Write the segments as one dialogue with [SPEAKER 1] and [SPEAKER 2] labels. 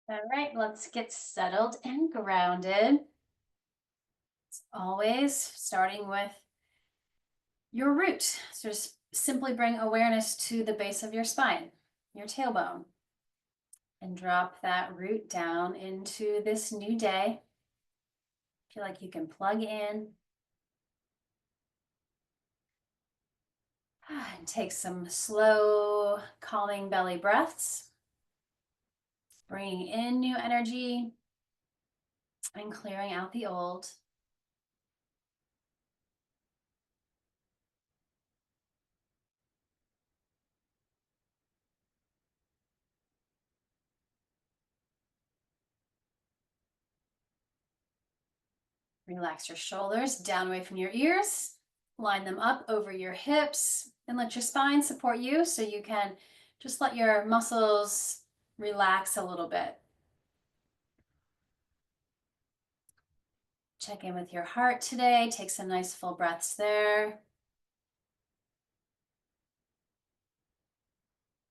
[SPEAKER 1] All right, let's get settled and grounded. As always, starting with your root. So just simply bring awareness to the base of your spine, your tailbone, and drop that root down into this new day. Feel like you can plug in and take some slow, calming belly breaths, bringing in new energy and clearing out the old. Relax your shoulders down away from your ears. Line them up over your hips and let your spine support you so you can just let your muscles relax a little bit. Check in with your heart today. Take some nice full breaths there.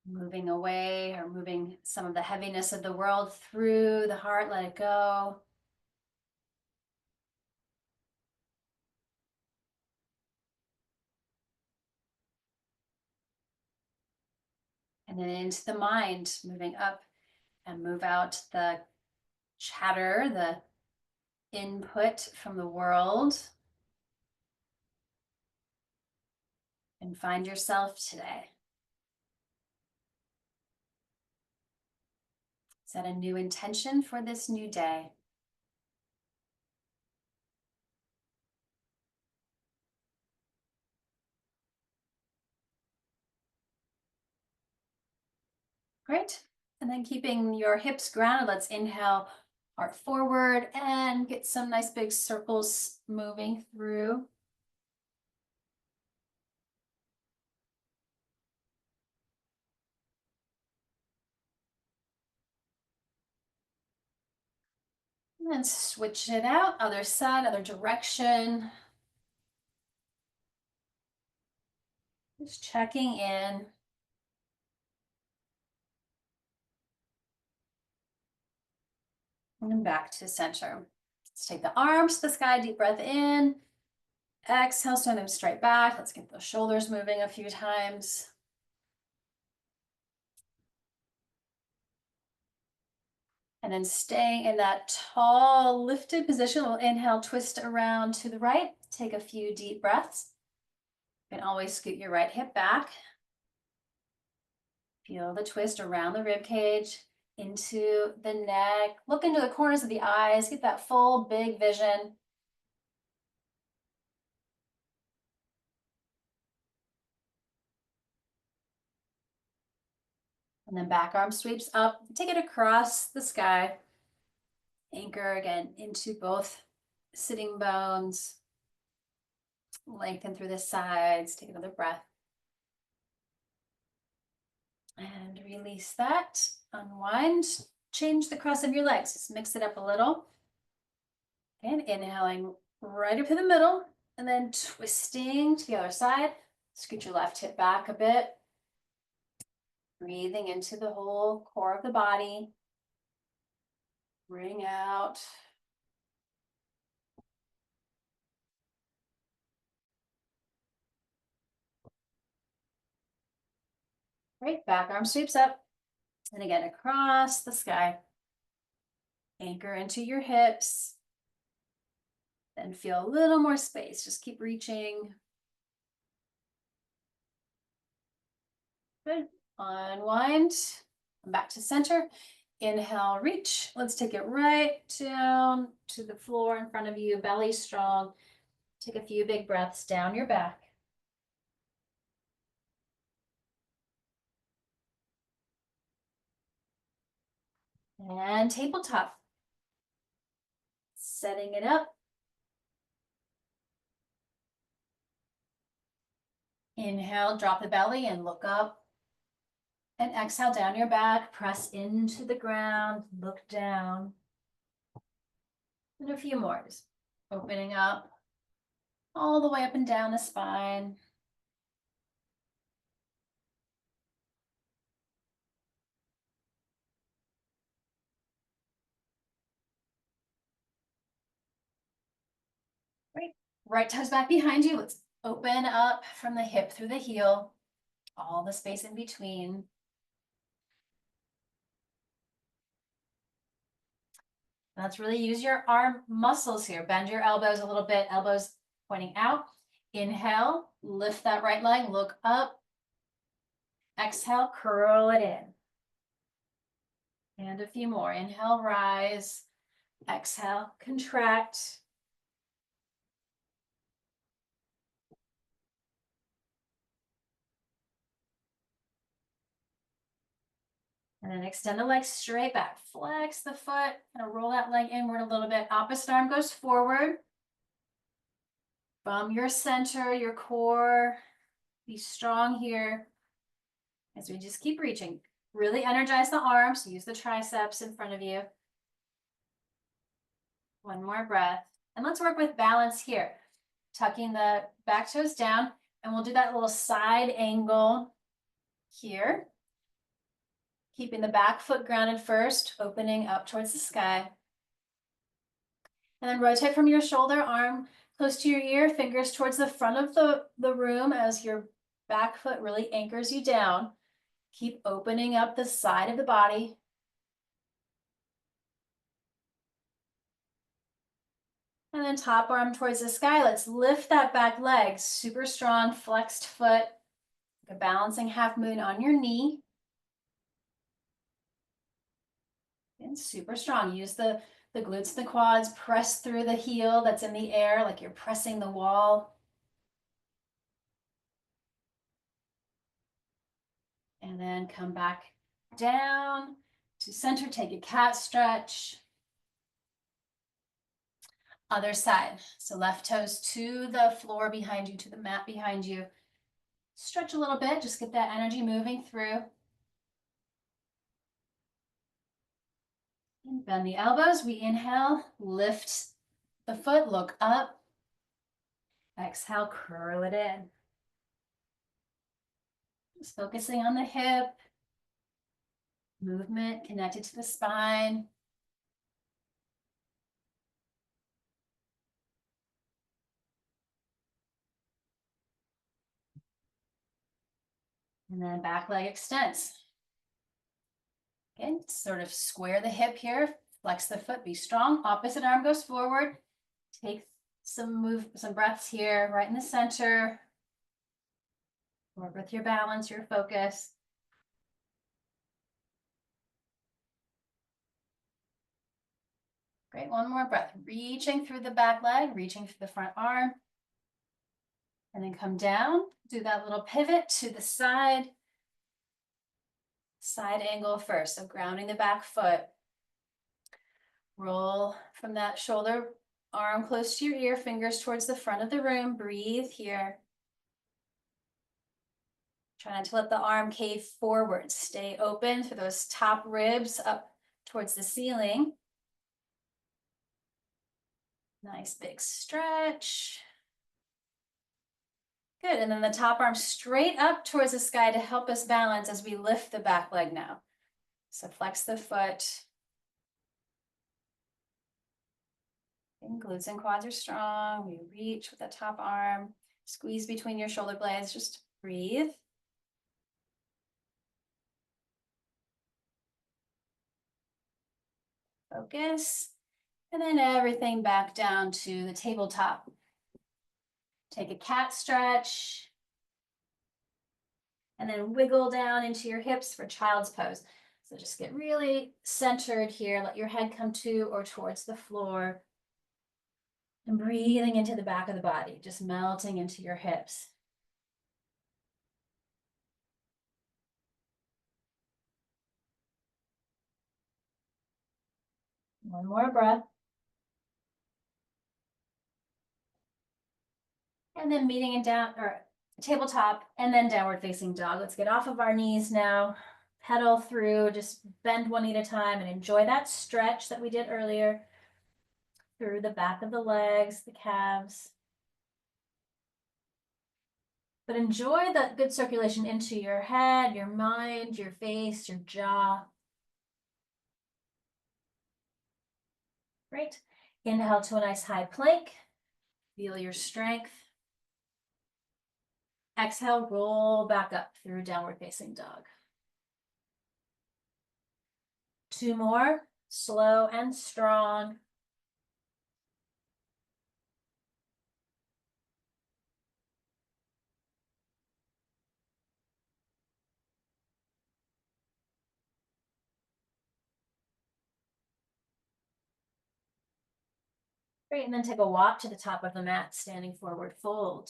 [SPEAKER 1] Moving away or moving some of the heaviness of the world through the heart. Let it go. And then into the mind, moving up and move out the chatter, the input from the world. And find yourself today. Set a new intention for this new day. Great. And then keeping your hips grounded, let's inhale, heart forward, and get some nice big circles moving through. And then switch it out, other side, other direction. Just checking in. And back to center. Let's take the arms to the sky, deep breath in. Exhale, send them straight back. Let's get those shoulders moving a few times. And then staying in that tall lifted position, we'll inhale, twist around to the right. Take a few deep breaths. You can always scoot your right hip back. Feel the twist around the rib cage, into the neck. Look into the corners of the eyes. Get that full big vision. And then back arm sweeps up. Take it across the sky. Anchor again into both sitting bones. Lengthen through the sides. Take another breath. And release that. Unwind. Change the cross of your legs. Just mix it up a little. And inhaling right up to the middle. And then twisting to the other side. Scoot your left hip back a bit. Breathing into the whole core of the body. Bring out. Great, back arm sweeps up. And again, across the sky. Anchor into your hips. Then feel a little more space. Just keep reaching. Good. Unwind. Back to center. Inhale, reach. Let's take it right down to the floor in front of you, belly strong. Take a few big breaths down your back. And tabletop. Setting it up. Inhale, drop the belly and look up. And exhale down your back, press into the ground, look down. And a few more, just opening up all the way up and down the spine. Right toes back behind you. Let's open up from the hip through the heel, all the space in between. Let's really use your arm muscles here. Bend your elbows a little bit, elbows pointing out. Inhale, lift that right leg, look up. Exhale, curl it in. And a few more. Inhale, rise. Exhale, contract. And then extend the leg straight back. Flex the foot. Kind of roll that leg inward a little bit. Opposite arm goes forward. From your center, your core. Be strong here as we just keep reaching. Really energize the arms. Use the triceps in front of you. One more breath. And let's work with balance here. Tucking the back toes down. And we'll do that little side angle here. Keeping the back foot grounded first, opening up towards the sky. And then rotate from your shoulder, arm close to your ear, fingers towards the front of the room as your back foot really anchors you down. Keep opening up the side of the body. And then top arm towards the sky. Let's lift that back leg, super strong, flexed foot, like a balancing half moon on your knee. And super strong. Use the glutes, the quads, press through the heel that's in the air like you're pressing the wall. And then come back down to center, take a cat stretch. Other side. So left toes to the floor behind you, to the mat behind you. Stretch a little bit, just get that energy moving through. And bend the elbows. We inhale, lift the foot, look up. Exhale, curl it in. Just focusing on the hip. Movement connected to the spine. And then back leg extends. Okay, sort of square the hip here, flex the foot, be strong. Opposite arm goes forward. Take some breaths here, right in the center. Work with your balance, your focus. Great, one more breath. Reaching through the back leg, reaching through the front arm. And then come down, do that little pivot to the side. Side angle first, so grounding the back foot. Roll from that shoulder, arm close to your ear, fingers towards the front of the room. Breathe here. Try not to let the arm cave forward. Stay open for those top ribs up towards the ceiling. Nice big stretch. Good, and then the top arm straight up towards the sky to help us balance as we lift the back leg now. So flex the foot. And glutes and quads are strong. We reach with the top arm. Squeeze between your shoulder blades. Just breathe. Focus. And then everything back down to the tabletop. Take a cat stretch. And then wiggle down into your hips for child's pose. So just get really centered here. Let your head come to or towards the floor. And breathing into the back of the body, just melting into your hips. One more breath. And then meeting in down or tabletop and then downward facing dog. Let's get off of our knees now. Pedal through, just bend one knee at a time and enjoy that stretch that we did earlier through the back of the legs, the calves. But enjoy that good circulation into your head, your mind, your face, your jaw. Great. Inhale to a nice high plank. Feel your strength. Exhale, roll back up through downward facing dog. 2 more, slow and strong. Great, and then take a walk to the top of the mat, standing forward fold.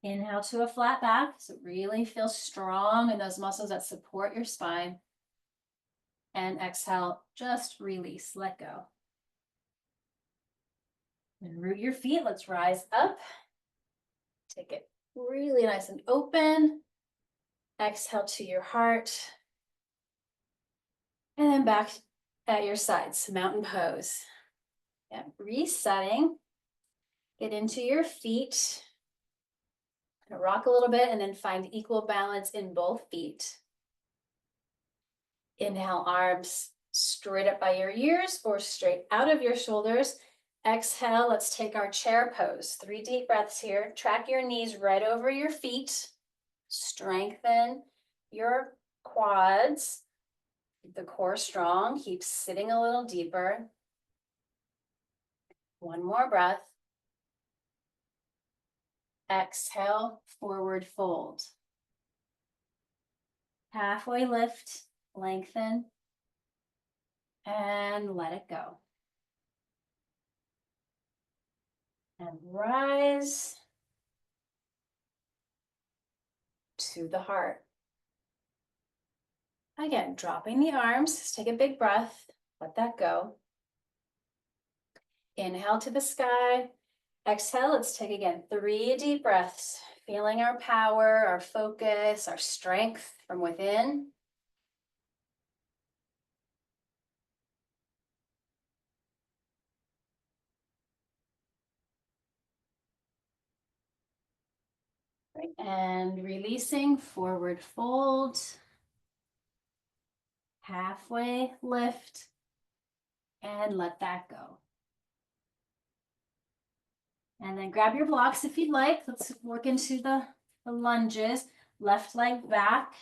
[SPEAKER 1] Inhale to a flat back, so really feel strong in those muscles that support your spine. And exhale, just release, let go. And root your feet, let's rise up. Take it really nice and open. Exhale to your heart. And then back at your sides, mountain pose. Yeah, resetting. Get into your feet. Rock a little bit and then find equal balance in both feet. Inhale, arms straight up by your ears or straight out of your shoulders. Exhale, let's take our chair pose. 3 deep breaths here. Track your knees right over your feet. Strengthen your quads. Keep the core strong. Keep sitting a little deeper. One more breath. Exhale, forward fold. Halfway lift, lengthen, and let it go. And rise to the heart. Again, dropping the arms, just take a big breath, let that go. Inhale to the sky. Exhale, let's take again 3 deep breaths, feeling our power, our focus, our strength from within. Right. And releasing, forward fold. Halfway lift, and let that go. And then grab your blocks if you'd like. Let's work into the lunges. Left leg back.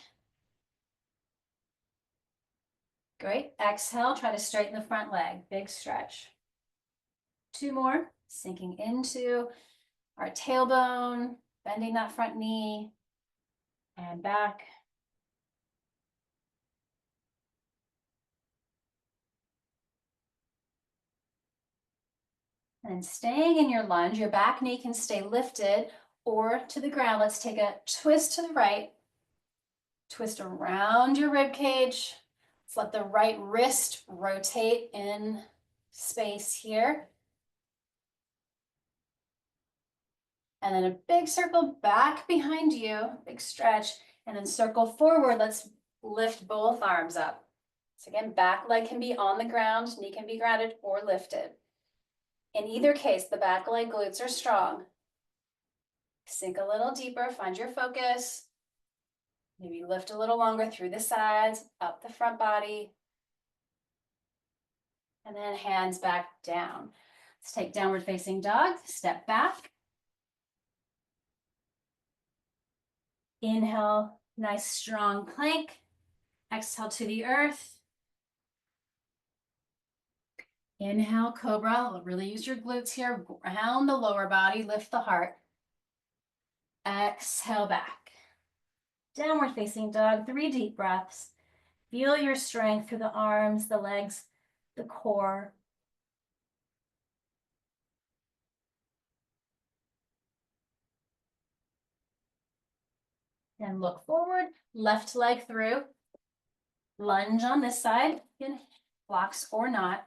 [SPEAKER 1] Great. Exhale, try to straighten the front leg. Big stretch. 2 more. Sinking into our tailbone, bending that front knee, and back. And staying in your lunge, your back knee can stay lifted or to the ground. Let's take a twist to the right. Twist around your rib cage. Let's let the right wrist rotate in space here. And then a big circle back behind you, big stretch, and then circle forward. Let's lift both arms up. So again, back leg can be on the ground, knee can be grounded or lifted. In either case, the back leg glutes are strong. Sink a little deeper, find your focus. Maybe lift a little longer through the sides, up the front body. And then hands back down. Let's take downward facing dog, step back. Inhale, nice strong plank. Exhale to the earth. Inhale, cobra. Really use your glutes here. Ground the lower body, lift the heart. Exhale back. Downward facing dog, 3 deep breaths. Feel your strength through the arms, the legs, the core. And look forward, left leg through. Lunge on this side, in blocks or not.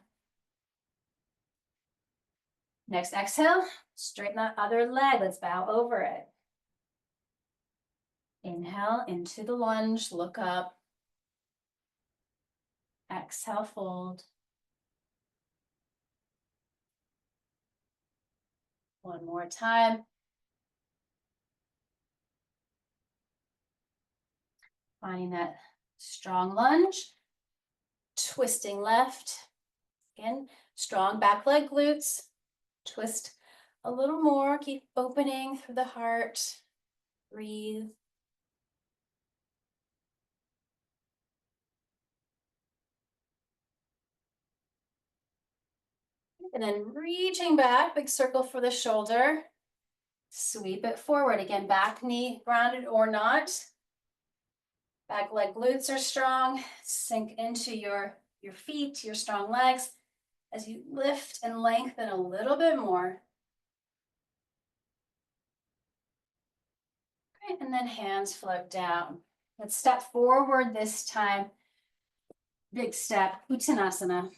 [SPEAKER 1] Next exhale, straighten that other leg. Let's bow over it. Inhale into the lunge, look up. Exhale, fold. One more time. Finding that strong lunge. Twisting left. Again, strong back leg glutes. Twist a little more. Keep opening through the heart. Breathe. And then reaching back, big circle for the shoulder. Sweep it forward. Again, back knee grounded or not. Back leg glutes are strong. Sink into your feet, your strong legs as you lift and lengthen a little bit more. Great, and then hands float down. Let's step forward this time. Big step, Uttanasana.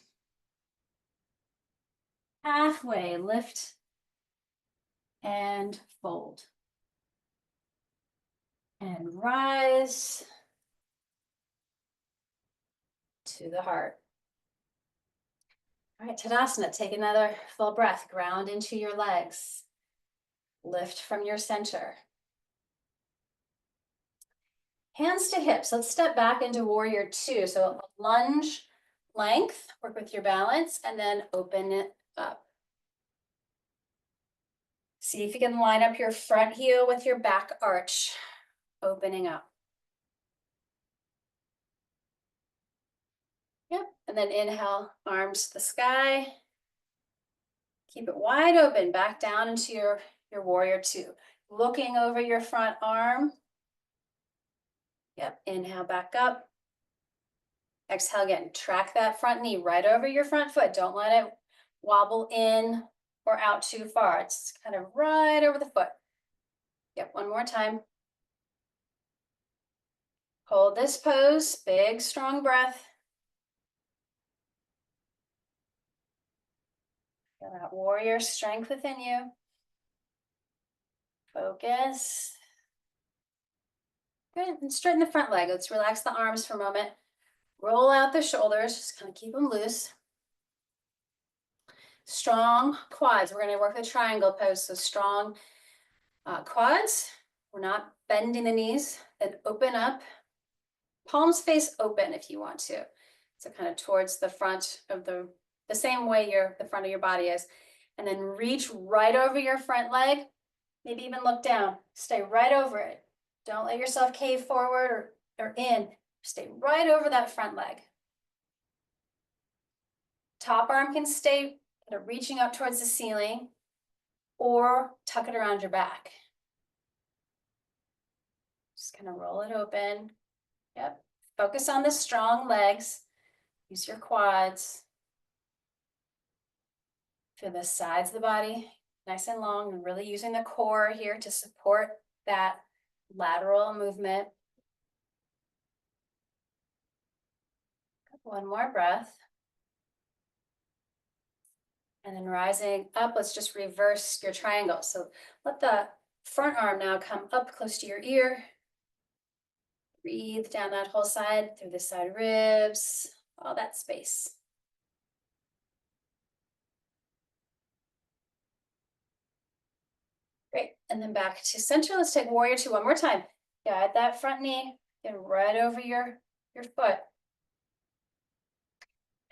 [SPEAKER 1] Halfway, lift and fold. And rise to the heart. All right, Tadasana, take another full breath. Ground into your legs. Lift from your center. Hands to hips. Let's step back into warrior two. So lunge, length, work with your balance, and then open it up. See if you can line up your front heel with your back arch, opening up. Yep, and then inhale, arms to the sky. Keep it wide open, back down into your warrior two. Looking over your front arm. Yep, inhale back up. Exhale again, track that front knee right over your front foot. Don't let it wobble in or out too far. It's kind of right over the foot. Yep, one more time. Hold this pose, big, strong breath. Feel that warrior strength within you. Focus. Good, and straighten the front leg. Let's relax the arms for a moment. Roll out the shoulders, just kind of keep them loose. Strong quads. We're gonna work the triangle pose, so strong quads. We're not bending the knees, then open up. Palms face open if you want to. So kind of towards the front of the same way the front of your body is. And then reach right over your front leg. Maybe even look down. Stay right over it. Don't let yourself cave forward or in. Stay right over that front leg. Top arm can stay kind of reaching up towards the ceiling or tuck it around your back. Just kind of roll it open. Yep. Focus on the strong legs. Use your quads. Feel the sides of the body nice and long, and really using the core here to support that lateral movement. One more breath. And then rising up, let's just reverse your triangle. So let the front arm now come up close to your ear. Breathe down that whole side, through the side ribs, all that space. Great, and then back to center. Let's take warrior two one more time. Guide that front knee, get right over your foot.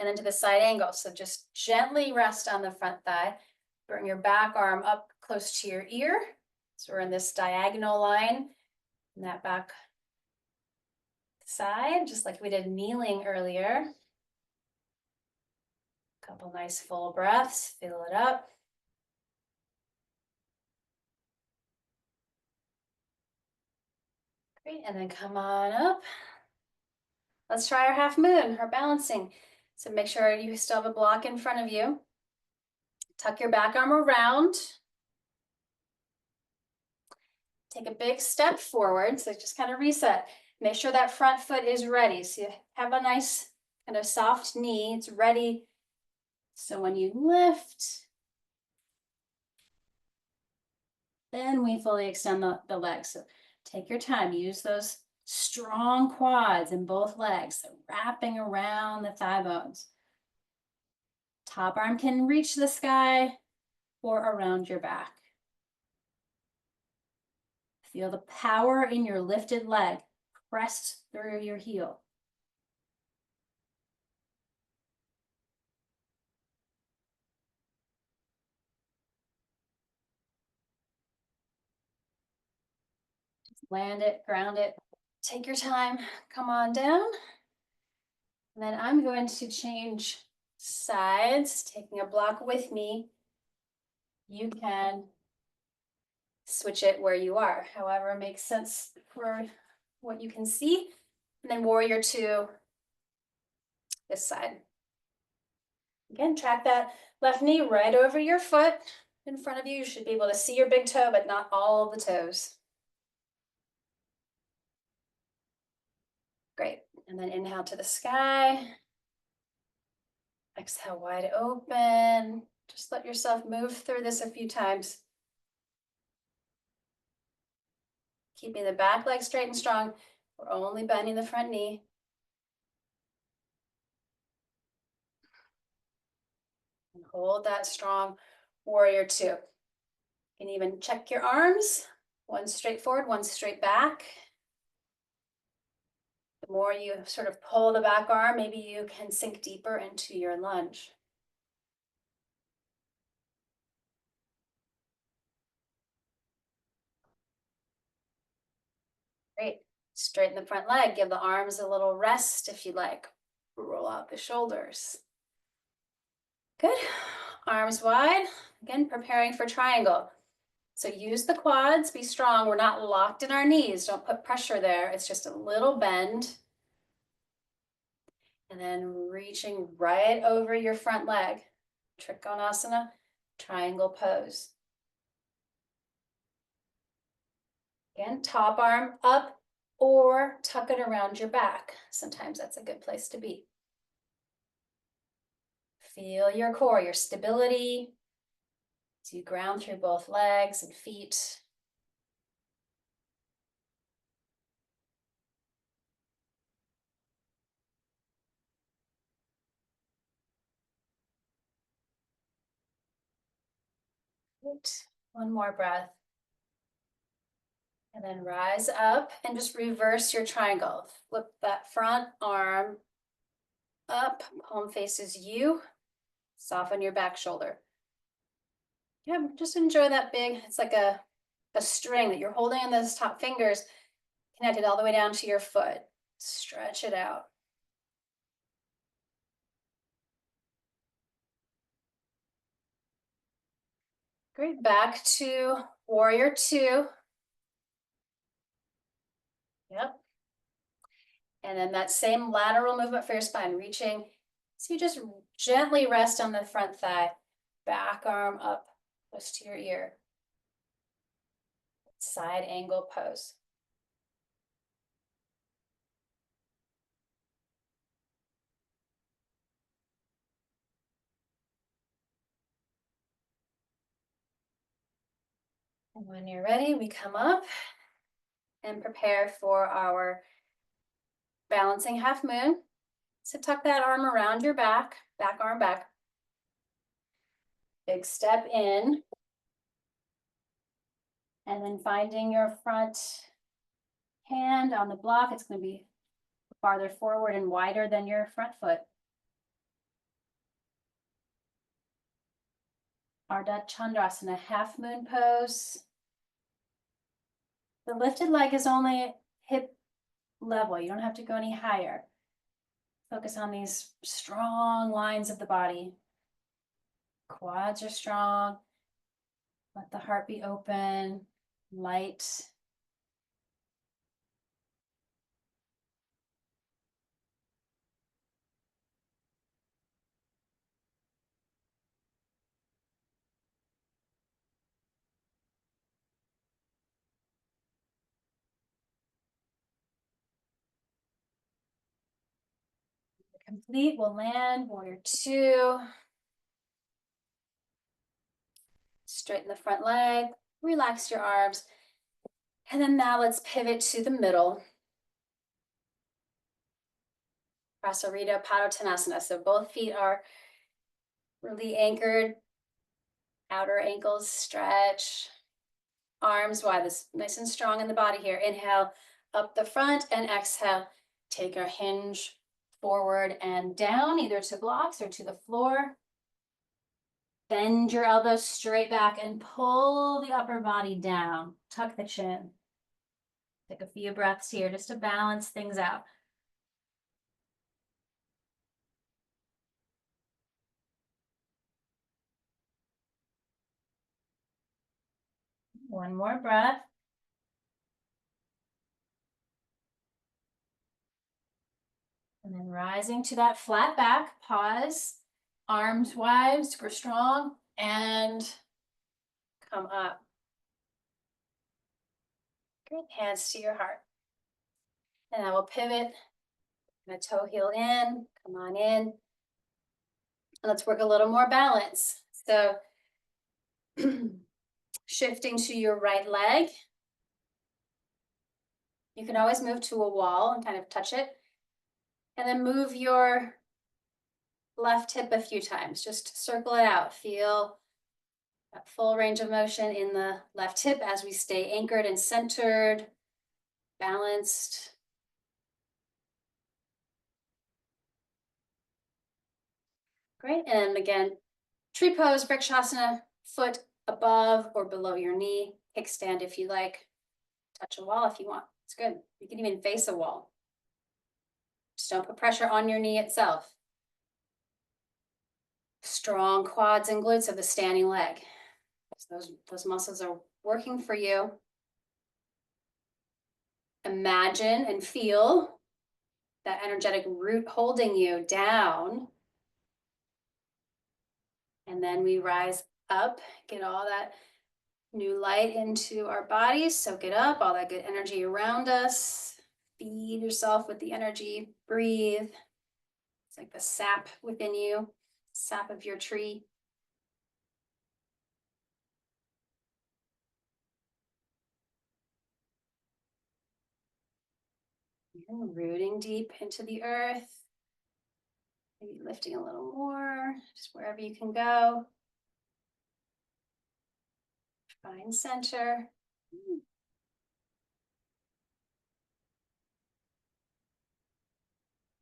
[SPEAKER 1] And then to the side angle. So just gently rest on the front thigh. Bring your back arm up close to your ear. So we're in this diagonal line in that back side, just like we did kneeling earlier. Couple nice full breaths, fill it up. Great, and then come on up. Let's try our half moon, our balancing. So make sure you still have a block in front of you. Tuck your back arm around. Take a big step forward, so just kind of reset. Make sure that front foot is ready. So you have a nice kind of soft knee, it's ready. So when you lift, then we fully extend the legs. So take your time, use those strong quads in both legs, so wrapping around the thigh bones. Top arm can reach the sky or around your back. Feel the power in your lifted leg pressed through your heel. Land it, ground it. Take your time, come on down. And then I'm going to change sides, taking a block with me. You can switch it where you are, however makes sense for what you can see. And then warrior two, this side. Again, track that left knee right over your foot in front of you. You should be able to see your big toe, but not all of the toes. Great. And then inhale to the sky. Exhale wide open. Just let yourself move through this a few times. Keeping the back leg straight and strong. We're only bending the front knee. And hold that strong warrior two. You can even check your arms. One straight forward, one straight back. The more you sort of pull the back arm, maybe you can sink deeper into your lunge. Great. Straighten the front leg. Give the arms a little rest if you like. Roll out the shoulders. Good. Arms wide. Again, preparing for triangle. So use the quads, be strong. We're not locked in our knees. Don't put pressure there. It's just a little bend. And then reaching right over your front leg. Trikonasana, triangle pose. Again, top arm up or tuck it around your back. Sometimes that's a good place to be. Feel your core, your stability. As you ground through both legs and feet. Good. One more breath. And then rise up and just reverse your triangle. Flip that front arm up, palm faces you. Soften your back shoulder. Yeah, just enjoy that big, it's like a string that you're holding in those top fingers, connected all the way down to your foot. Stretch it out. Great, back to warrior two. Yep. And then that same lateral movement for your spine, reaching. So you just gently rest on the front thigh, back arm up, close to your ear. Side angle pose. And when you're ready, we come up and prepare for our balancing half moon. So tuck that arm around your back arm back. Big step in. And then finding your front hand on the block, it's going to be farther forward and wider than your front foot. Ardha Chandrasana, half moon pose. The lifted leg is only hip level. You don't have to go any higher. Focus on these strong lines of the body. Quads are strong. Let the heart be open, light. Complete, we'll land, warrior two. Straighten the front leg, relax your arms. And then now let's pivot to the middle. Prasarita Padottanasana. So both feet are really anchored. Outer ankles stretch. Arms wide, this nice and strong in the body here. Inhale up the front and exhale. Take our hinge forward and down, either to blocks or to the floor. Bend your elbows straight back and pull the upper body down. Tuck the chin. Take a few breaths here just to balance things out. One more breath. And then rising to that flat back, pause, arms wide, super strong, and come up. Great, hands to your heart. And I will pivot, gonna toe heel in, come on in. And let's work a little more balance. So shifting to your right leg. You can always move to a wall and kind of touch it. And then move your left hip a few times. Just circle it out. Feel that full range of motion in the left hip as we stay anchored and centered, balanced. Great. And again, tree pose, Vrikshasana, foot above or below your knee. Kickstand if you like. Touch a wall if you want. It's good. You can even face a wall. Just don't put pressure on your knee itself. Strong quads and glutes of the standing leg. So those muscles are working for you. Imagine and feel that energetic root holding you down. And then we rise up, get all that new light into our bodies. Soak it up, all that good energy around us. Feed yourself with the energy, breathe. It's like the sap within you, sap of your tree. You're rooting deep into the earth. Maybe lifting a little more, just wherever you can go. Find center.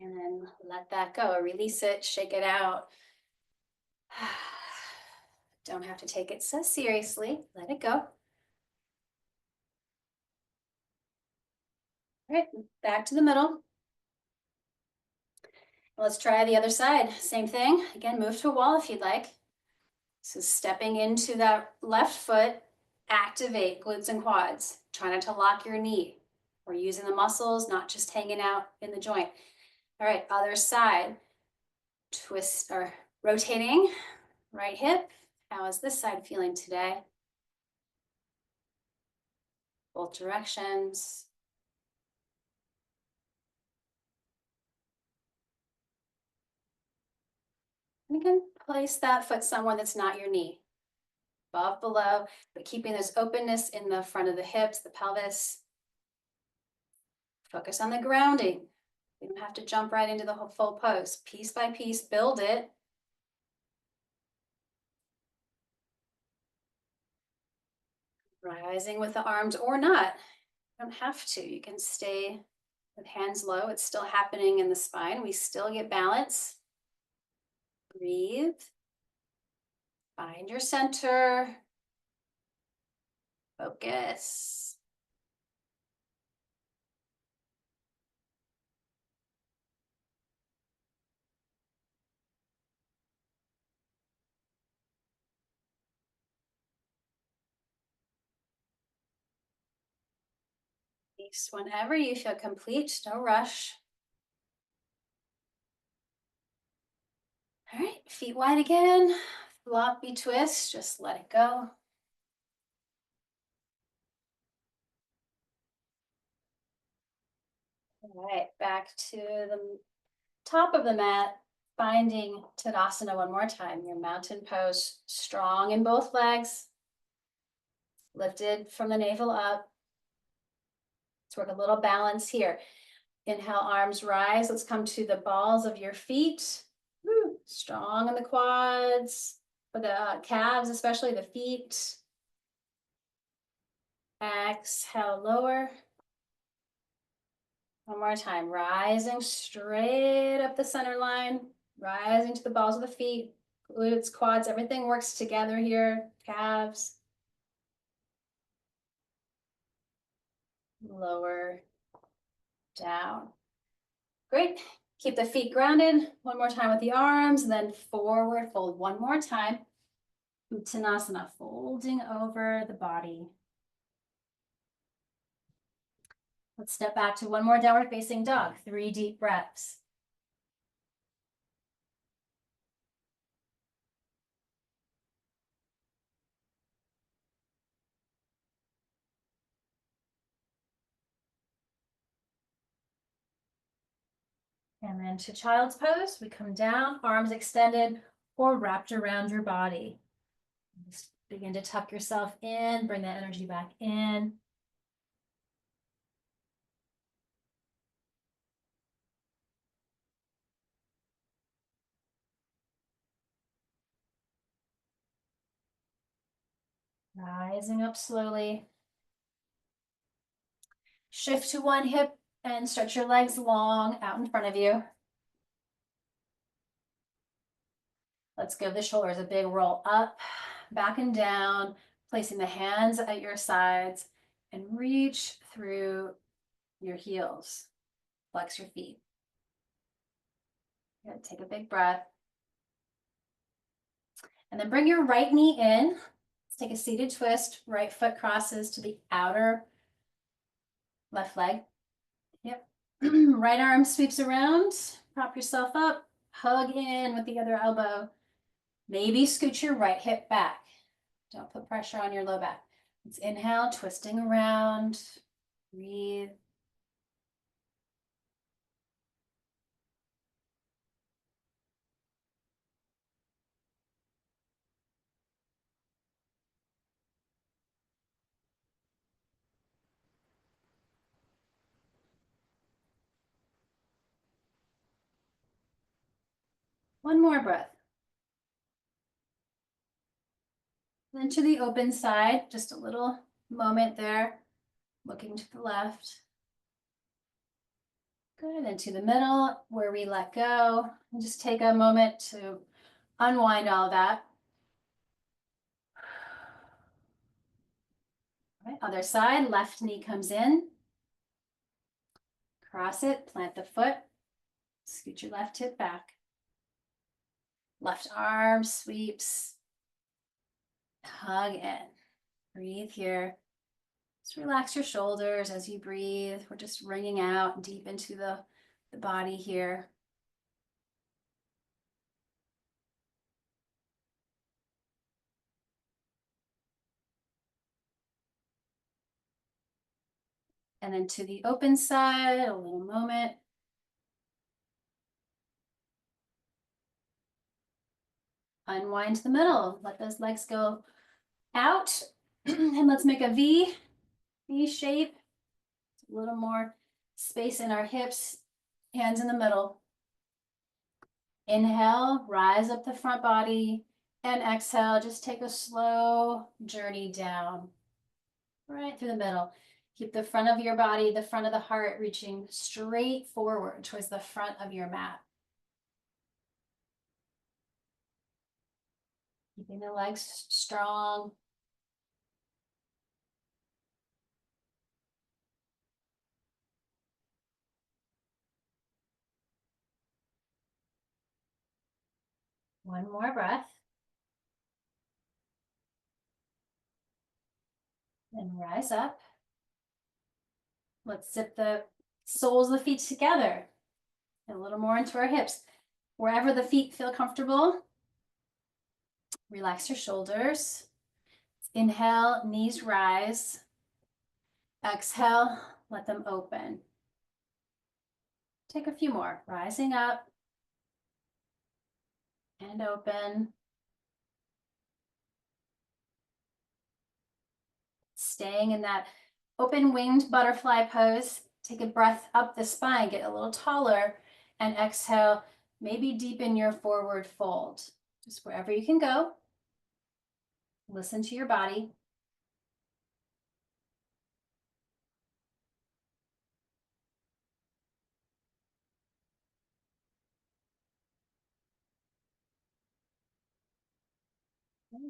[SPEAKER 1] And then let that go, release it, shake it out. Don't have to take it so seriously, let it go. All right, back to the middle. Let's try the other side, same thing. Again, move to a wall if you'd like. So stepping into that left foot, activate glutes and quads. Try not to lock your knee. We're using the muscles, not just hanging out in the joint. All right, other side. Twist or rotating, right hip. How is this side feeling today? Both directions. And again, place that foot somewhere that's not your knee. Above, below, but keeping this openness in the front of the hips, the pelvis. Focus on the grounding. You don't have to jump right into the whole full pose. Piece by piece, build it. Rising with the arms or not. You don't have to. You can stay with hands low. It's still happening in the spine. We still get balance. Breathe. Find your center. Focus. Release whenever you feel complete, no rush. All right, feet wide again. Floppy twist, just let it go. All right, back to the top of the mat, finding Tadasana one more time. Your mountain pose, strong in both legs, lifted from the navel up. Let's work a little balance here. Inhale, arms rise. Let's come to the balls of your feet. Woo. Strong in the quads, for the calves, especially the feet. Exhale, lower. One more time, rising straight up the center line, rising to the balls of the feet, glutes, quads, everything works together here, calves. lower down. Great. Keep the feet grounded. One more time with the arms, and then forward fold one more time. Uttanasana, folding over the body. Let's step back to one more downward facing dog. 3 deep breaths. And then to child's pose, we come down, arms extended or wrapped around your body. Just begin to tuck yourself in, bring that energy back in. Rising up slowly. Shift to one hip and stretch your legs long out in front of you. Let's give the shoulders a big roll up, back and down, placing the hands at your sides and reach through your heels. Flex your feet. Good. Take a big breath. And then bring your right knee in. Let's take a seated twist. Right foot crosses to the outer left leg. Yep. Right arm sweeps around. Prop yourself up. Hug in with the other elbow. Maybe scoot your right hip back. Don't put pressure on your low back. Let's inhale, twisting around. Breathe. One more breath. Then to the open side, just a little moment there, looking to the left. Good, and to the middle where we let go. And just take a moment to unwind all that. All right, other side, left knee comes in. Cross it, plant the foot, scoot your left hip back. Left arm sweeps, hug in. Breathe here. Just relax your shoulders as you breathe. We're just wringing out deep into the body here. And then to the open side, a little moment. Unwind to the middle. Let those legs go out. And let's make a V shape. A little more space in our hips, hands in the middle. Inhale, rise up the front body, and exhale, just take a slow journey down, right through the middle. Keep the front of your body, the front of the heart reaching straight forward towards the front of your mat. Keeping the legs strong. One more breath. Then rise up. Let's zip the soles of the feet together. A little more into our hips. Wherever the feet feel comfortable, relax your shoulders. Inhale, knees rise. Exhale, let them open. Take a few more. Rising up and open. Staying in that open winged butterfly pose. Take a breath up the spine, get a little taller, and exhale, maybe deepen your forward fold. Just wherever you can go. Listen to your body.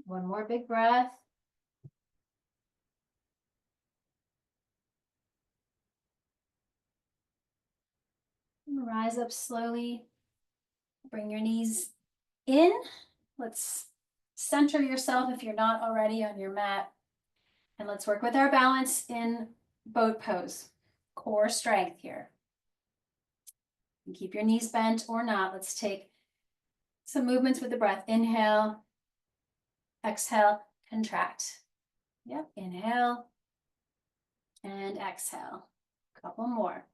[SPEAKER 1] One more big breath. Rise up slowly. Bring your knees in. Let's center yourself if you're not already on your mat. And let's work with our balance in boat pose. Core strength here. And keep your knees bent or not. Let's take some movements with the breath. Inhale, exhale, contract. Yep, inhale and exhale. Couple more.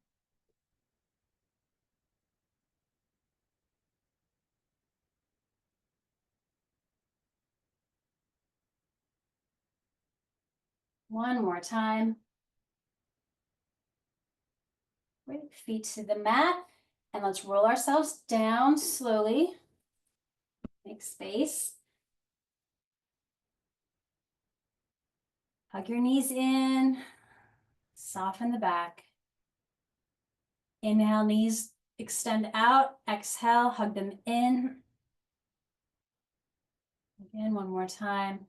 [SPEAKER 1] One more time. Great, feet to the mat. And let's roll ourselves down slowly. Make space. Hug your knees in. Soften the back. Inhale, knees extend out. Exhale, hug them in. Again, one more time.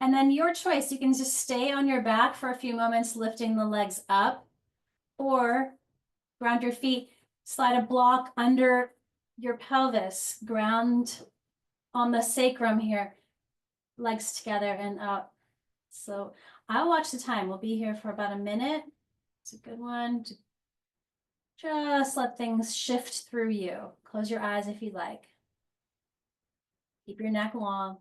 [SPEAKER 1] And then your choice, you can just stay on your back for a few moments, lifting the legs up, or ground your feet, slide a block under your pelvis, ground on the sacrum here, legs together and up. So I'll watch the time. We'll be here for about a minute. It's a good one to just let things shift through you. Close your eyes if you like. Keep your neck long.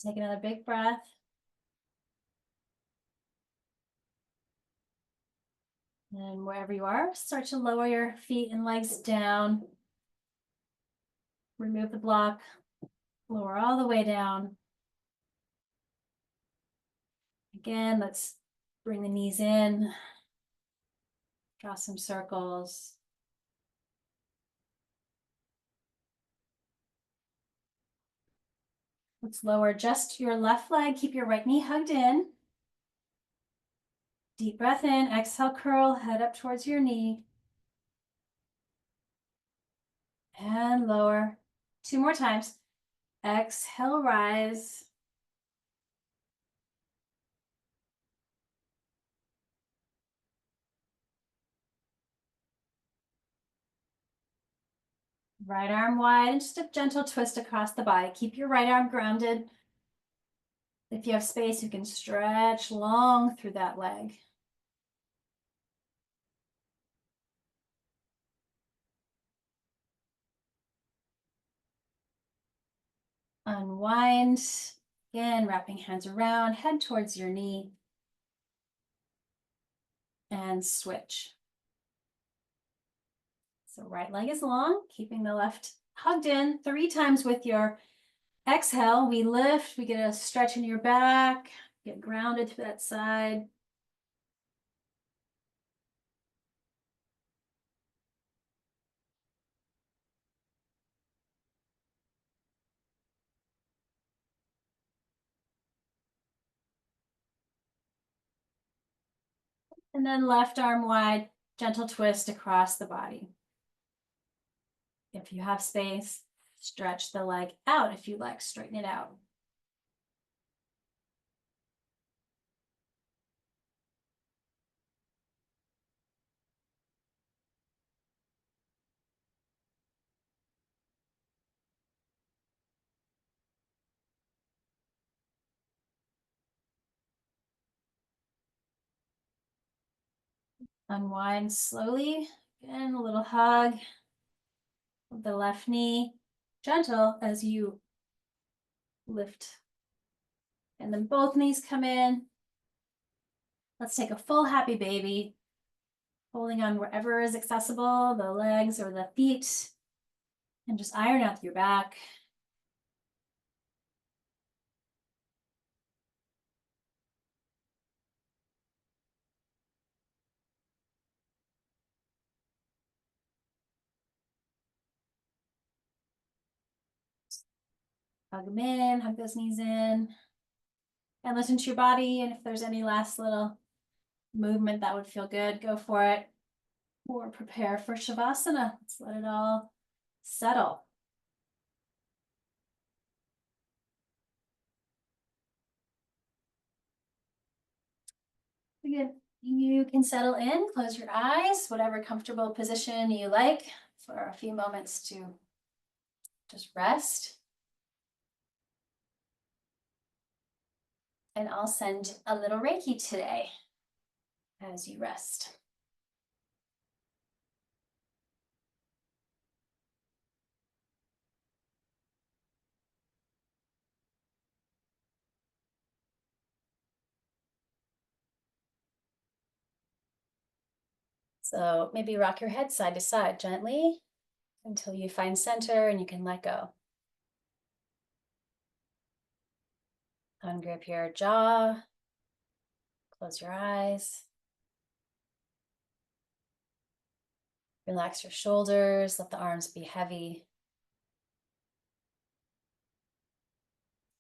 [SPEAKER 1] Take another big breath. And wherever you are, start to lower your feet and legs down. Remove the block, lower all the way down. Again, let's bring the knees in, draw some circles. Let's lower just your left leg, keep your right knee hugged in. Deep breath in, exhale, curl, head up towards your knee. And lower. Two more times. Exhale, rise. Right arm wide and just a gentle twist across the body. Keep your right arm grounded. If you have space, you can stretch long through that leg. Unwind. Again, wrapping hands around, head towards your knee. And switch. So right leg is long, keeping the left hugged in. 3 times with your exhale, we lift, we get a stretch in your back, get grounded to that side. And then left arm wide, gentle twist across the body. If you have space, stretch the leg out if you like, straighten it out. Unwind slowly, Again, a little hug of the left knee, gentle as you lift. And then both knees come in. Let's take a full happy baby, holding on wherever is accessible, the legs or the feet, and just iron out your back. Hug them in, hug those knees in, and listen to your body. And if there's any last little movement that would feel good, go for it. Or prepare for Shavasana. Let's let it all settle. Again, you can settle in, close your eyes, whatever comfortable position you like for a few moments to just rest. And I'll send a little Reiki today as you rest. So maybe rock your head side to side gently until you find center and you can let go. Ungrip your jaw, close your eyes. Relax your shoulders, let the arms be heavy.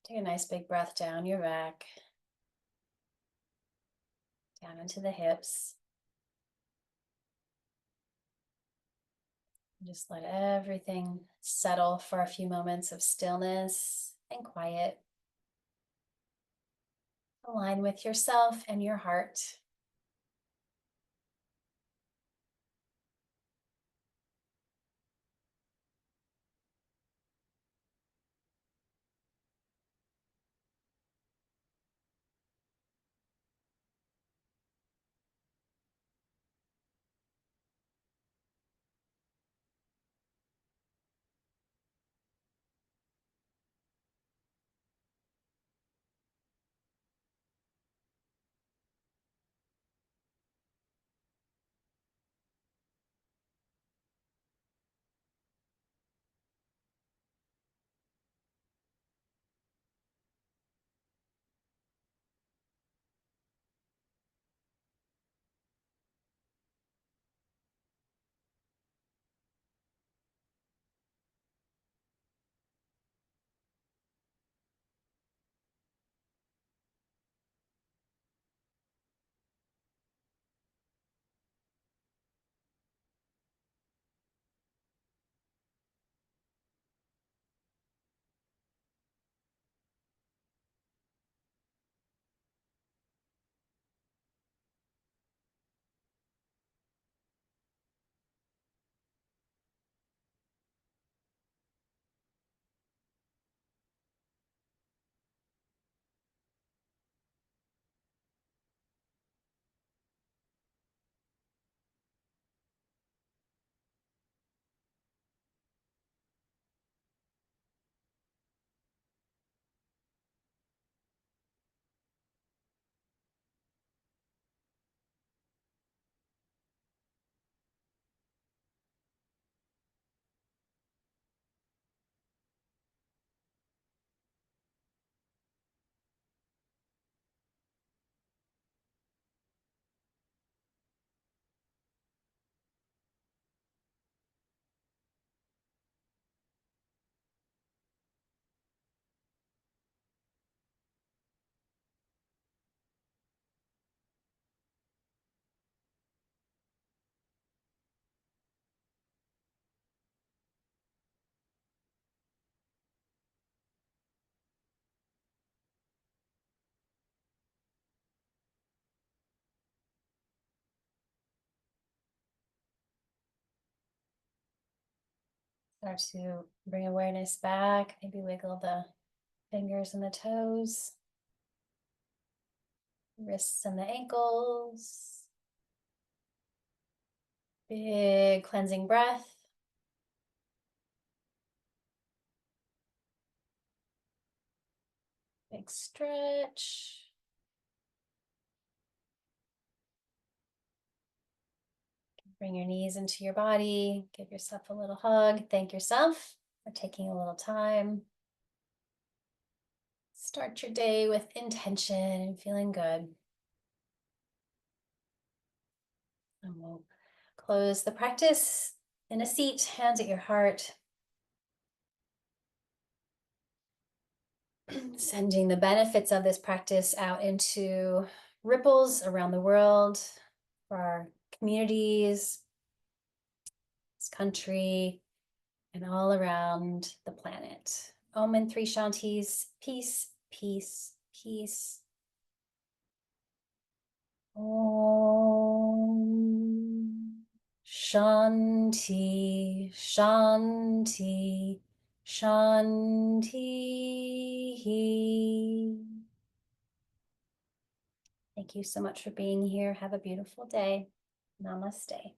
[SPEAKER 1] Take a nice big breath down your back, down into the hips. Just let everything settle for a few moments of stillness and quiet. Align with yourself and your heart. Start to bring awareness back. Maybe wiggle the fingers and the toes, wrists and the ankles. Big cleansing breath. Big stretch. Bring your knees into your body. Give yourself a little hug. Thank yourself for taking a little time. Start your day with intention and feeling good. And we'll close the practice in a seat, hands at your heart. Sending the benefits of this practice out into ripples around the world, for our communities, this country, and all around the planet. Om and three Shantis, peace, peace, peace. Om Shanti, Shanti, Shanti. Thank you so much for being here. Have a beautiful day. Namaste.